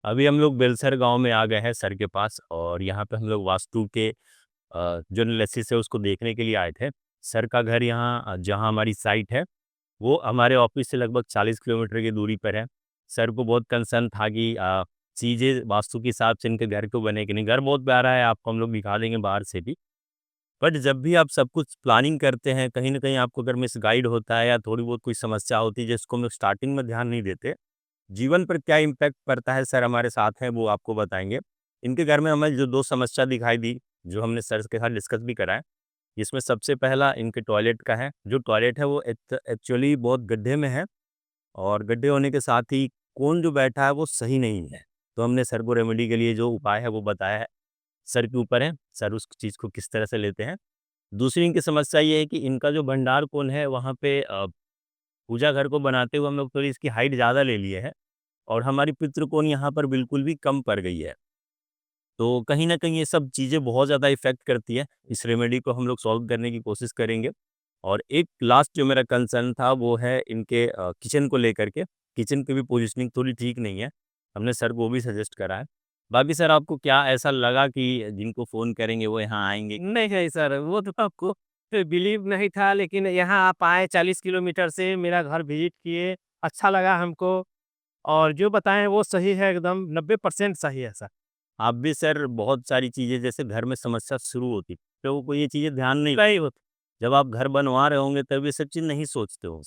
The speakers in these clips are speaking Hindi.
अभी हम लोग बेलसर गांव में आ गए हैं सर के पास, और यहाँ पे हम लोग वास्तु के जो एनालिसिस है उसको देखने के लिए आए थे। सर का घर यहाँ जहाँ हमारी साइट है वो हमारे ऑफिस से लगभग 40 किलोमीटर की दूरी पर है। सर को बहुत कंसर्न था कि चीज़ें वास्तु के हिसाब से इनके घर को बने कि नहीं। घर बहुत प्यारा है, आपको हम लोग दिखा देंगे बाहर से भी। बट जब भी आप सब कुछ प्लानिंग करते हैं, कहीं ना कहीं आपको अगर मिसगाइड होता है या थोड़ी बहुत कोई समस्या होती है जिसको हम लोग स्टार्टिंग में ध्यान नहीं देते, जीवन पर क्या इम्पैक्ट पड़ता है सर हमारे साथ हैं वो आपको बताएँगे। इनके घर में हमें जो 2 समस्या दिखाई दी, जो हमने सर के साथ डिस्कस भी करा है। इसमें सबसे पहला इनके टॉयलेट का है। जो टॉयलेट है वो एक्चुअली बहुत गड्ढे में है, और गड्ढे होने के साथ ही कौन जो बैठा है वो सही नहीं है। तो हमने सर को रेमेडी के लिए जो उपाय है वो बताया है। सर के ऊपर है, सर उस चीज़ को किस तरह से लेते हैं। दूसरी इनकी समस्या ये है कि इनका जो भंडार कौन है वहाँ पे पूजा घर को बनाते हुए हम लोग थोड़ी इसकी हाइट ज़्यादा ले लिए हैं, और हमारी पितृकोण यहाँ पर बिल्कुल भी कम पड़ गई है। तो कहीं न कहीं ये सब चीज़ें बहुत ज़्यादा इफ़ेक्ट करती है। इस रेमेडी को हम लोग सॉल्व करने की कोशिश करेंगे। और एक लास्ट जो मेरा कंसर्न था वो है इनके किचन को लेकर के। किचन की भी पोज़ीशनिंग थोड़ी ठीक नहीं है। हमने सर को वो भी सजेस्ट करा है। बाकी सर आपको क्या ऐसा लगा कि जिनको फ़ोन करेंगे वो यहाँ आएँगे? नहीं है सर, वो तो आपको बिलीव नहीं था, लेकिन यहाँ आप आए 40 किलोमीटर से मेरा घर विज़िट किए, अच्छा लगा हमको और जो बताएँ वो सही है एकदम 90% सही है सर। आप भी सर बहुत सारी चीज़ें जैसे घर में समस्या शुरू होती, लोगों को ये चीज़ें ध्यान नहीं। सही होता जब आप घर बनवा रहे होंगे तब ये सब चीज़ नहीं सोचते हो।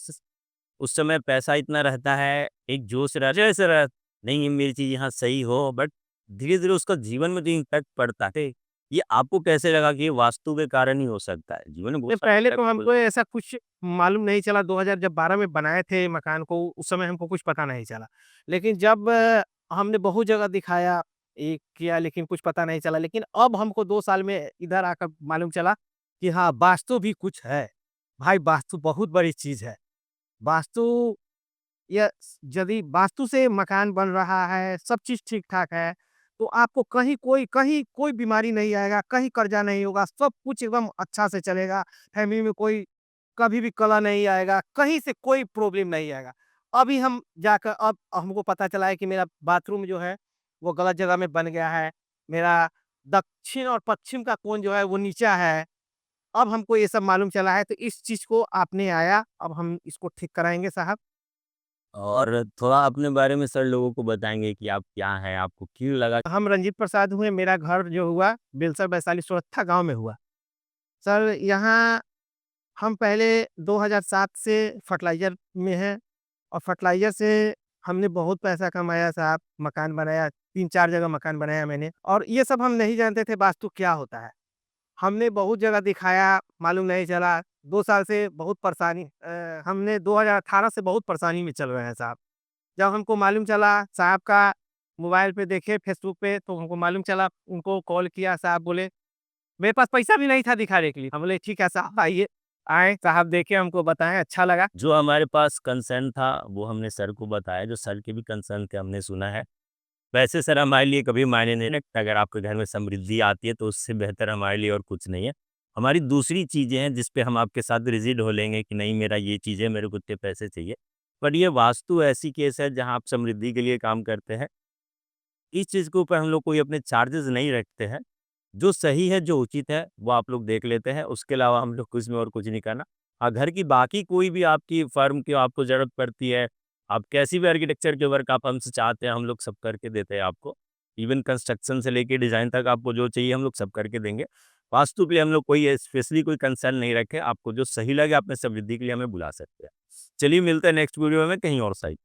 उस समय पैसा इतना रहता है, एक जोश रहता है, जैसे नहीं ये मेरी चीज़ यहाँ सही हो, बट धीरे-धीरे उसका जीवन में जो इम्पैक्ट पड़ता है, ये आपको कैसे लगा कि ये वास्तु के कारण ही हो सकता है? जीवन में बहुत नहीं, सारे पहले तो इम्पैक्ट हो। हमको ऐसा कुछ मालूम नहीं चला, 2012 में बनाए थे मकान को, उस समय हमको कुछ पता नहीं चला। लेकिन जब हमने बहुत जगह दिखाया, ये किया, लेकिन कुछ पता नहीं चला। लेकिन अब हमको 2 साल में इधर आकर मालूम चला कि हाँ, वास्तु भी कुछ है। भाई, वास्तु बहुत बड़ी चीज़ है। वास्तु या यदि वास्तु से मकान बन रहा है, सब चीज़ ठीक-ठाक है, तो आपको कहीं कोई बीमारी नहीं आएगा, कहीं कर्जा नहीं होगा, सब कुछ एकदम अच्छा से चलेगा। फैमिली में कोई कभी भी कलह नहीं आएगा, कहीं से कोई प्रॉब्लम नहीं आएगा। अभी हम जाकर अब हमको पता चला है कि मेरा बाथरूम जो है, वो गलत जगह में बन गया है। मेरा दक्षिण और पश्चिम का कोण जो है, वो नीचा है। अब हमको ये सब मालूम चला है, तो इस चीज़ को आपने आया, अब हम इसको ठीक कराएँगे साहब। और थोड़ा अपने बारे में सर लोगों को बताएँगे कि आप क्या हैं? आपको क्यों लगा? हम रंजीत प्रसाद हुए, मेरा घर जो हुआ बेलसर वैशाली सोरठा गाँव में हुआ। सर यहाँ हम पहले 2007 से फर्टिलाइज़र में हैं और फर्टिलाइज़र से हमने बहुत पैसा कमाया साहब, मकान बनाया, 3-4 जगह मकान बनाया मैंने और ये सब हम नहीं जानते थे वास्तु क्या होता है। हमने बहुत जगह दिखाया, मालूम नहीं चला। 2 साल से बहुत परेशानी हमने 2018 से बहुत परेशानी में चल रहे हैं साहब। जब हमको मालूम चला साहब का मोबाइल पे देखे फेसबुक पे तो हमको मालूम चला, उनको कॉल किया, साहब बोले मेरे पास पैसा भी नहीं था दिखाने के लिए। हम बोले ठीक है साहब आइए, आए साहब देखे हमको बताएँ अच्छा लगा। जो हमारे पास कंसर्न था वो हमने सर को बताया, जो सर के भी कंसर्न थे हमने सुना है। वैसे सर हमारे लिए कभी मायने नहीं रखता, अगर आपके घर में समृद्धि आती है तो उससे बेहतर हमारे लिए और कुछ नहीं है। हमारी दूसरी चीज़ें हैं जिस पे हम आपके साथ रिजिड हो लेंगे कि नहीं मेरा ये चीज़ है, मेरे को इतने पैसे चाहिए। पर ये वास्तु ऐसी केस है जहाँ आप समृद्धि के लिए काम करते हैं। इस चीज़ के ऊपर हम लोग कोई अपने चार्जेज़ नहीं रखते हैं। जो सही है, जो उचित है, वो आप लोग देख लेते हैं। उसके अलावा हम लोग कुछ में और कुछ नहीं करना। घर की बाकी कोई भी आपकी फर्म की आपको ज़रूरत पड़ती है, आप कैसी भी आर्किटेक्चर के वर्क आप हमसे चाहते हैं, हम लोग सब करके देते हैं आपको। इवन कंस्ट्रक्शन से लेके डिज़ाइन तक आपको जो चाहिए हम लोग सब करके देंगे। वास्तु के लिए हम लोग कोई स्पेशली कोई कंसर्न नहीं रखे। आपको जो सही लगे अपने समृद्धि के लिए हमें बुला सकते हैं। चलिए मिलते हैं नेक्स्ट वीडियो में कहीं और साइड।